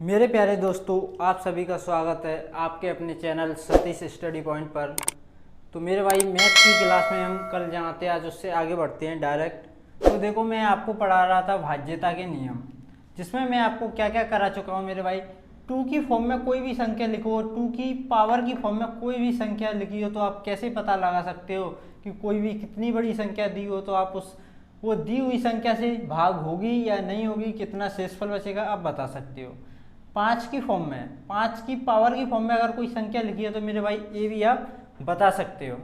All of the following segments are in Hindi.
मेरे प्यारे दोस्तों, आप सभी का स्वागत है आपके अपने चैनल सतीश स्टडी पॉइंट पर। तो मेरे भाई मैथ की क्लास में हम कल जहाँ थे आज उससे आगे बढ़ते हैं डायरेक्ट। तो देखो, मैं आपको पढ़ा रहा था भाज्यता के नियम, जिसमें मैं आपको क्या क्या करा चुका हूँ मेरे भाई। टू की फॉर्म में कोई भी संख्या लिखो, टू की पावर की फॉर्म में कोई भी संख्या लिखी हो तो आप कैसे पता लगा सकते हो कि कोई भी कितनी बड़ी संख्या दी हो तो आप उस वो दी हुई संख्या से भाग होगी या नहीं होगी, कितना शेषफल बचेगा आप बता सकते हो। 5 की फॉर्म में, 5 की पावर की फॉर्म में अगर कोई संख्या लिखी है तो मेरे भाई ये भी आप बता सकते हो।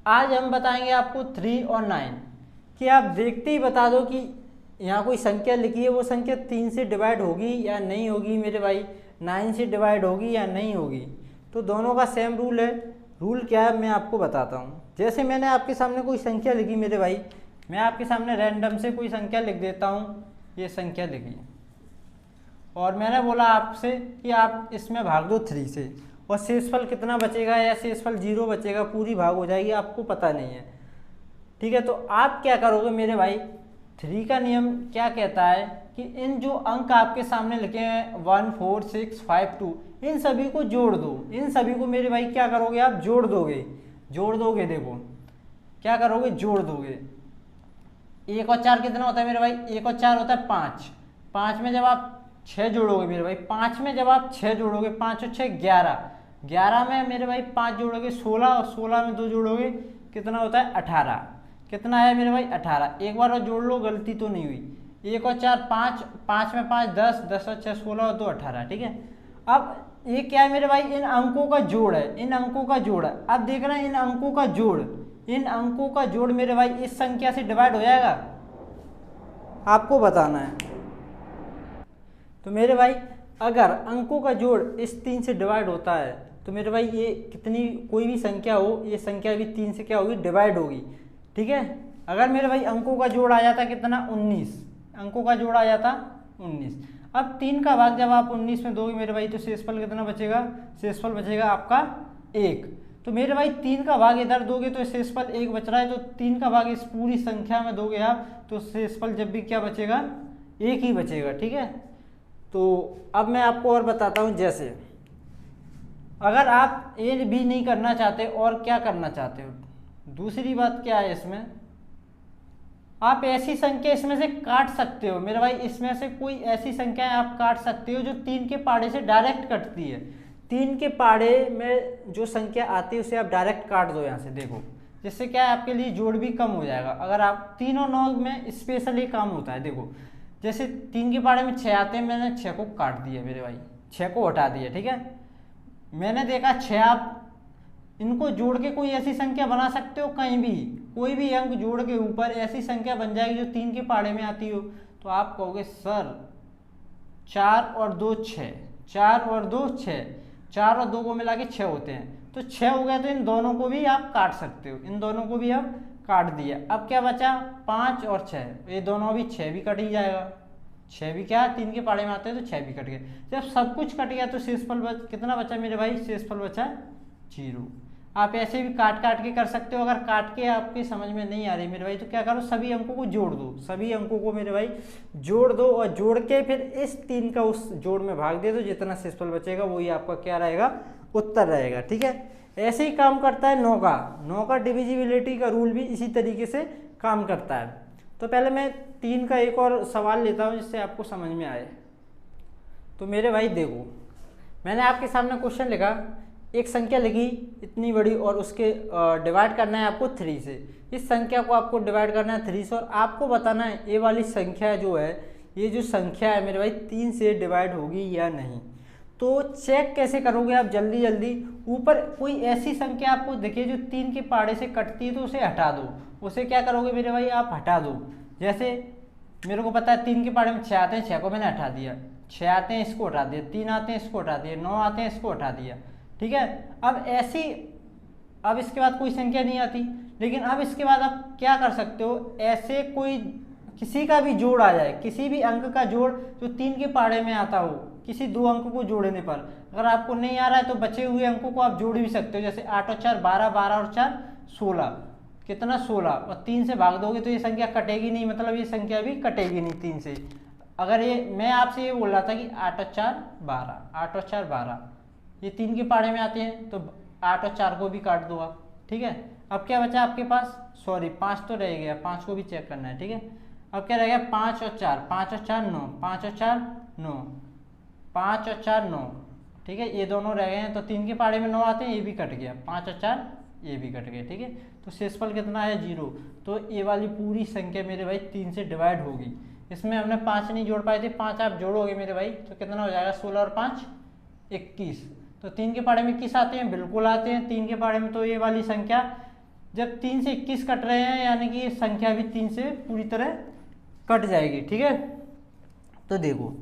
आज हम बताएंगे आपको 3 और 9 कि आप देखते ही बता दो कि यहाँ कोई संख्या लिखी है, वो संख्या 3 से डिवाइड होगी या नहीं होगी मेरे भाई, 9 से डिवाइड होगी या नहीं होगी। तो दोनों का सेम रूल है। रूल क्या है मैं आपको बताता हूँ। जैसे मैंने आपके सामने कोई संख्या लिखी मेरे भाई, मैं आपके सामने रैंडम से कोई संख्या लिख देता हूँ। ये संख्या लिखी और मैंने बोला आपसे कि आप इसमें भाग दो 3 से, और शेषफल कितना बचेगा या शेषफल 0 बचेगा, पूरी भाग हो जाएगी, आपको पता नहीं है। ठीक है, तो आप क्या करोगे मेरे भाई, 3 का नियम क्या कहता है कि इन जो अंक आपके सामने लिखे हैं 1 4 6 5 2, इन सभी को जोड़ दो। इन सभी को मेरे भाई क्या करोगे, आप जोड़ दोगे। देखो क्या करोगे, जोड़ दोगे। 1 और 4 कितना होता है मेरे भाई, 1 और 4 होता है 5। 5 में जब आप 6 जोड़ोगे मेरे भाई, 5 में जब आप 6 जोड़ोगे, 5 और 6 11, 11 में मेरे भाई 5 जोड़ोगे 16, और 16 में 2 जोड़ोगे कितना होता है 18। कितना है मेरे भाई 18। एक बार और जोड़ लो, गलती तो नहीं हुई। 1 और 4 5, 5 में 5 10, 10 और 6 16 और 2 18। ठीक है, अब ये क्या है मेरे भाई, इन अंकों का जोड़ है, इन अंकों का जोड़ है। अब देख रहे हैं इन अंकों का जोड़, इन अंकों का जोड़ मेरे भाई इस संख्या से डिवाइड हो जाएगा, आपको बताना है। तो मेरे भाई अगर अंकों का जोड़ इस 3 से डिवाइड होता है तो मेरे भाई ये कितनी कोई भी संख्या हो, ये संख्या भी 3 से क्या होगी, डिवाइड होगी। ठीक है, अगर मेरे भाई अंकों का जोड़ आ जाता कितना 19, अंकों का जोड़ आ जाता 19। अब 3 का भाग जब आप 19 में दोगे मेरे भाई तो शेषफल कितना बचेगा, शेषफल बचेगा आपका 1। तो मेरे भाई 3 का भाग इधर दोगे तो शेषफल 1 बच रहा है, तो 3 का भाग इस पूरी संख्या में दोगे आप तो शेषफल जब भी क्या बचेगा, 1 ही बचेगा। ठीक है, तो अब मैं आपको और बताता हूँ। जैसे अगर आप ये भी नहीं करना चाहते और क्या करना चाहते हो, दूसरी बात क्या है इसमें, आप ऐसी संख्या इसमें से काट सकते हो मेरे भाई। इसमें से कोई ऐसी संख्याएं आप काट सकते हो जो 3 के पाड़े से डायरेक्ट कटती है। 3 के पाड़े में जो संख्या आती है उसे आप डायरेक्ट काट दो यहाँ से, देखो, जिससे क्या है आपके लिए जोड़ भी कम हो जाएगा। अगर आप 3 और 9 में स्पेशली काम होता है। देखो जैसे 3 के पाड़े में 6 आते हैं, मैंने 6 को काट दिया मेरे भाई, 6 को हटा दिया। ठीक है, मैंने देखा 6, आप इनको जोड़ के कोई ऐसी संख्या बना सकते हो, कहीं भी कोई भी अंक जोड़ के ऊपर ऐसी संख्या बन जाएगी जो 3 के पाड़े में आती हो। तो आप कहोगे सर 4 और 2 6, 4 और 2 6, 4 और 2 को मिला के 6 होते हैं, तो 6 हो गया। तो इन दोनों को भी आप काट सकते हो, इन दोनों को भी आप काट दिया। अब क्या बचा, 5 और 6, ये दोनों भी 6 भी कट ही जाएगा। 6 भी क्या 3 के पाड़े में आते हैं तो 6 भी कट गए। जब सब कुछ कट गया तो शेषफल कितना बचा मेरे भाई, शेषफल बचा 0। आप ऐसे भी काट के कर सकते हो। अगर काट के आपके समझ में नहीं आ रही मेरे भाई तो क्या करो, सभी अंकों को जोड़ दो, सभी अंकों को मेरे भाई जोड़ दो, और जोड़ के फिर इस 3 का उस जोड़ में भाग दे दो, जितना शेषफल बचेगा वही आपका क्या रहेगा, उत्तर रहेगा। ठीक है, ऐसे ही काम करता है 9 का डिविजिबिलिटी का रूल भी इसी तरीके से काम करता है। तो पहले मैं 3 का एक और सवाल लेता हूँ जिससे आपको समझ में आए। तो मेरे भाई देखो, मैंने आपके सामने क्वेश्चन लिखा, एक संख्या लिखी इतनी बड़ी और उसके डिवाइड करना है आपको 3 से। इस संख्या को आपको डिवाइड करना है 3 से, और आपको बताना है ये वाली संख्या जो है, ये जो संख्या है मेरे भाई 3 से डिवाइड होगी या नहीं। तो चेक कैसे करोगे आप, जल्दी ऊपर कोई ऐसी संख्या आपको दिखे जो 3 के पाड़े से कटती है तो उसे हटा दो। उसे क्या करोगे मेरे भाई, आप हटा दो। जैसे मेरे को पता है 3 के पाड़े में 6 आते हैं, 6 को मैंने हटा दिया। 6 आते हैं, इसको हटा दिया। 3 आते हैं, इसको हटा दिया। 9 आते हैं, इसको हटा दिया। ठीक है, अब ऐसी, अब इसके बाद कोई संख्या नहीं आती। लेकिन अब इसके बाद आप क्या कर सकते हो, ऐसे कोई किसी का भी जोड़ आ जाए, किसी भी अंक का जोड़ जो 3 के पाड़े में आता हो, किसी 2 अंक को जोड़ने पर अगर आपको नहीं आ रहा है तो बचे हुए अंकों को आप जोड़ भी सकते हो। जैसे 8 और 4 12, 12 और 4 16, कितना 16, और 3 से भाग दोगे तो ये संख्या कटेगी नहीं, मतलब ये संख्या भी कटेगी नहीं 3 से। अगर ये मैं आपसे ये बोल रहा था कि 8 और 4 12, 8 और 4 12, ये 3 के पहाड़े में आते हैं, तो 8 और 4 को भी काट दो आप। ठीक है, अब क्या बचा आपके पास, सॉरी 5 तो रह गया, 5 को भी चेक करना है। ठीक है, अब क्या रह गया, 5 और 4, 5 और 4 9, 5 और 4 9, 5 और 4 9। ठीक है, ये दोनों रह गए हैं, तो 3 के पहाड़े में 9 आते हैं, ये भी कट गया, 5 और 4 ये भी कट गए। ठीक है, तो शेषफल कितना है 0। तो ये वाली पूरी संख्या मेरे भाई 3 से डिवाइड होगी। इसमें हमने 5 नहीं जोड़ पाए थे, 5 आप जोड़ोगे मेरे भाई तो कितना हो जाएगा, 16 और 5 21। तो 3 के पहाड़े में 21 आते हैं, बिल्कुल आते हैं 3 के पहाड़े में। तो ये वाली संख्या जब 3 से 21 कट रहे हैं, यानी कि ये संख्या भी 3 से पूरी तरह कट जाएगी। ठीक है, तो देखो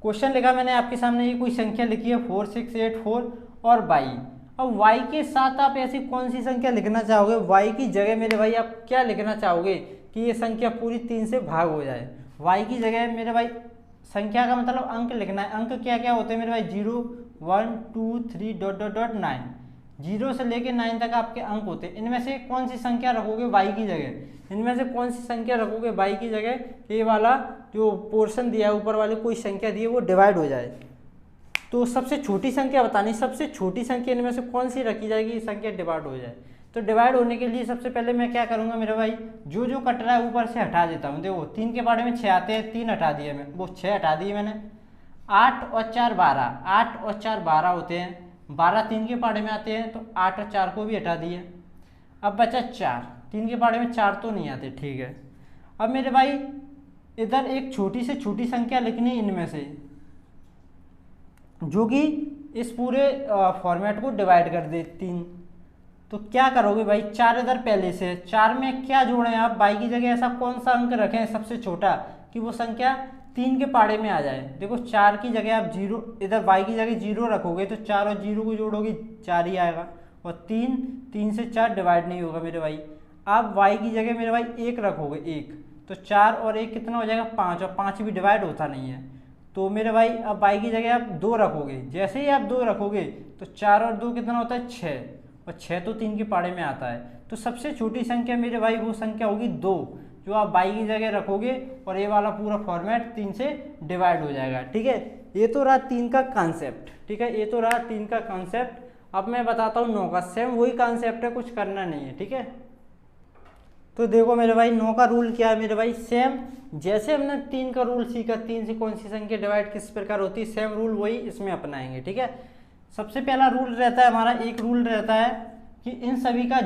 क्वेश्चन लिखा मैंने आपके सामने, ये कोई संख्या लिखी है 4 6 8 4 और y। अब y के साथ आप ऐसी कौन सी संख्या लिखना चाहोगे, y की जगह मेरे भाई आप क्या लिखना चाहोगे कि ये संख्या पूरी 3 से भाग हो जाए। y की जगह मेरे भाई संख्या का मतलब अंक लिखना है। अंक क्या क्या होते हैं मेरे भाई, 0 1 2 3 डॉट डॉट डॉट 9, 0 से लेके 9 तक आपके अंक होते हैं। इनमें से कौन सी संख्या रखोगे y की जगह, इनमें से कौन सी संख्या रखोगे y की जगह, ये वाला जो पोर्शन दिया है ऊपर वाले कोई संख्या दी है वो डिवाइड हो जाए। तो सबसे छोटी संख्या बतानी, सबसे छोटी संख्या इनमें से कौन सी रखी जाएगी, ये संख्या डिवाइड हो जाए। तो डिवाइड होने के लिए सबसे पहले मैं क्या करूंगा मेरे भाई, जो जो कट रहा है ऊपर से हटा देता हूँ। देखो 3 के पहाड़े में 6 आते हैं, 3 हटा दिए मैं, वो 6 हटा दिए मैंने। 8 और 4 12, 8 और 4 12 होते हैं, 12 3 के पहाड़े में आते हैं, तो 8 और 4 को भी हटा दिए। अब बचा 4, 3 के पहाड़े में 4 तो नहीं आते। ठीक है, अब मेरे भाई इधर एक छोटी से छोटी संख्या लिखनी इनमें से, जो कि इस पूरे फॉर्मेट को डिवाइड कर दे 3। तो क्या करोगे भाई, 4 इधर पहले से, 4 में क्या जोड़ें आप, y की जगह ऐसा कौन सा अंक रखें सबसे छोटा कि वो संख्या 3 के पहाड़े में आ जाए। देखो 4 की जगह आप 0, इधर y की जगह 0 रखोगे तो 4 और 0 को जोड़ोगे 4 ही आएगा, और 3 से 4 डिवाइड नहीं होगा मेरे भाई। आप y की जगह मेरे भाई 1 रखोगे, 1, तो 4 और 1 कितना हो जाएगा 5, और 5 भी डिवाइड होता नहीं है। तो मेरे भाई अब y की जगह आप 2 रखोगे, जैसे ही आप 2 रखोगे तो 4 और 2 कितना होता है 6, और 6 तो 3 के पहाड़े में आता है। तो सबसे छोटी संख्या मेरे भाई वो संख्या होगी 2, जो आप y की जगह रखोगे, और ये वाला पूरा फॉर्मेट 3 से डिवाइड हो जाएगा। ठीक है, ये तो रहा 3 का कॉन्सेप्ट। ठीक है, ये तो रहा 3 का कॉन्सेप्ट। अब मैं बताता हूँ 9 का, सेम वही कॉन्सेप्ट है, कुछ करना नहीं है। ठीक है, तो देखो मेरे भाई 9 का रूल क्या है मेरे भाई, सेम जैसे हमने 3 का रूल सीखा, 3 से कौन सी संख्या डिवाइड किस प्रकार होती है, सेम रूल वही इसमें अपनाएंगे। ठीक है, सबसे पहला रूल रहता है हमारा, एक रूल रहता है कि इन सभी का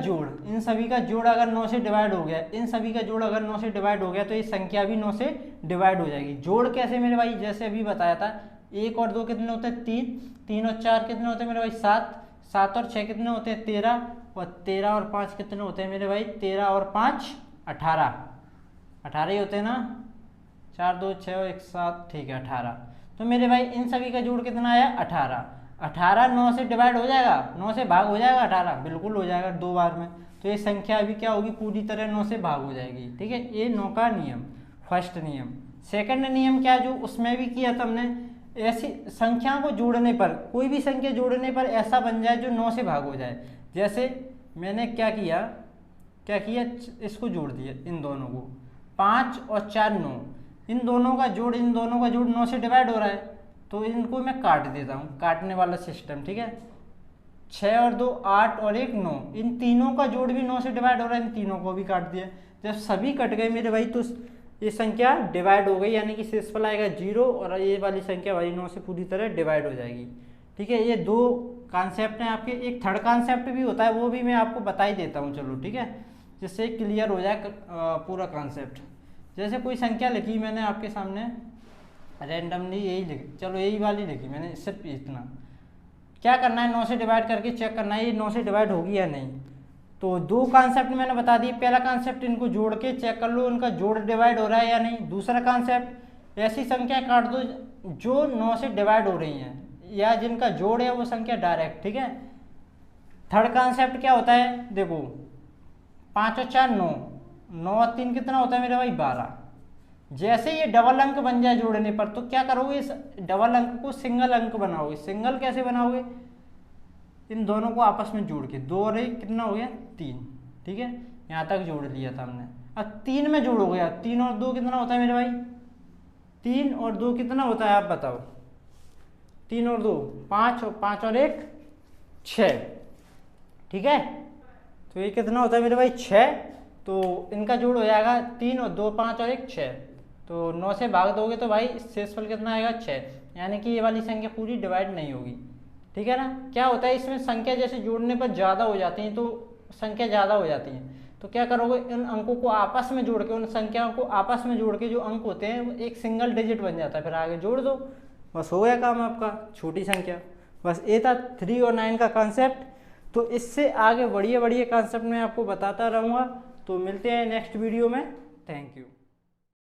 जोड़ अगर 9 से डिवाइड हो गया, इन सभी का जोड़ अगर 9 से डिवाइड हो गया तो ये संख्या भी 9 से डिवाइड हो जाएगी। जोड़ कैसे मेरे भाई, जैसे अभी बताया था, 1 और 2 कितने होते हैं 3, 3 और 4 कितने होते हैं मेरे भाई 7, 7 और 6 कितने होते हैं 13, और 13 और 5 कितने होते हैं मेरे भाई 13 और 5 18, 18 ही होते हैं ना, 4 2 6 और 1 7, ठीक है 18। तो मेरे भाई इन सभी का जोड़ कितना आया 18, 18 9 से डिवाइड हो जाएगा, 9 से भाग हो जाएगा 18, बिल्कुल हो जाएगा 2 बार में। तो ये संख्या अभी क्या होगी, पूरी तरह 9 से भाग हो जाएगी। ठीक है, ये 9 का नियम, फर्स्ट नियम। सेकंड नियम क्या, जो उसमें भी किया था हमने, ऐसी संख्या को जोड़ने पर, कोई भी संख्या जोड़ने पर ऐसा बन जाए जो 9 से भाग हो जाए। जैसे मैंने क्या किया, इसको जोड़ दिया, इन दोनों को, 5 और 4 9, इन दोनों का जोड़ 9 से डिवाइड हो रहा है, तो इनको मैं काट देता हूँ, काटने वाला सिस्टम। ठीक है, 6 और 2 8 और 1 9, इन तीनों का जोड़ भी 9 से डिवाइड हो रहा है, इन तीनों को भी काट दिया। जब सभी कट गए मेरे भाई तो ये संख्या डिवाइड हो गई, यानी कि शेषफल आएगा 0, और ये वाली संख्या भाई 9 से पूरी तरह डिवाइड हो जाएगी। ठीक है, ये 2 कॉन्सेप्ट हैं आपके। एक थर्ड कॉन्सेप्ट भी होता है, वो भी मैं आपको बता ही देता हूँ, चलो ठीक है, जिससे क्लियर हो जाए पूरा कॉन्सेप्ट। जैसे कोई संख्या लिखी मैंने आपके सामने रैंडमली, यही लिखी, चलो यही वाली लिखी मैंने, सिर्फ इतना। क्या करना है, 9 से डिवाइड करके चेक करना है ये 9 से डिवाइड होगी या नहीं। तो 2 कॉन्सेप्ट मैंने बता दिए। पहला कॉन्सेप्ट, इनको जोड़ के चेक कर लो उनका जोड़ डिवाइड हो रहा है या नहीं। दूसरा कॉन्सेप्ट, ऐसी संख्या काट दो जो 9 से डिवाइड हो रही हैं, या जिनका जोड़ है वो संख्या डायरेक्ट। ठीक है, थर्ड कॉन्सेप्ट क्या होता है, देखो 5 और 4 9, 9 और 3 कितना होता है मेरे भाई 12। जैसे ये डबल अंक बन जाए जोड़ने पर, तो क्या करोगे, इस डबल अंक को सिंगल अंक बनाओगे। सिंगल कैसे बनाओगे, इन दोनों को आपस में जोड़ के, 2 और 1 कितना हो गया 3। ठीक है, यहाँ तक जोड़ लिया था हमने। अब 3 में जोड़ोगे, 3 और 2 कितना होता है मेरे भाई 3 और 2 कितना होता है आप बताओ? 3 और 2 5, और 5 और 1 6। ठीक है, तो ये कितना होता है मेरे भाई? 6। तो इनका जोड़ हो जाएगा 3 और 2 5 और 1 6। तो 9 से भाग दोगे तो भाई शेषफल कितना आएगा? 6। यानी कि ये वाली संख्या पूरी डिवाइड नहीं होगी। ठीक है ना? क्या होता है इसमें संख्या जैसे जोड़ने पर ज़्यादा हो जाती हैं, तो संख्या ज़्यादा हो जाती है, तो क्या करोगे, इन अंकों को आपस में जोड़ के, उन संख्याओं को आपस में जोड़ के जो अंक होते हैं वो एक सिंगल डिजिट बन जाता है, फिर आगे जोड़ दो, बस हो गया काम आपका, छोटी संख्या। बस ये था 3 और 9 का कॉन्सेप्ट। तो इससे आगे बढ़िया बढ़िया कॉन्सेप्ट मैं आपको बताता रहूँगा। तो मिलते हैं नेक्स्ट वीडियो में। Thank you.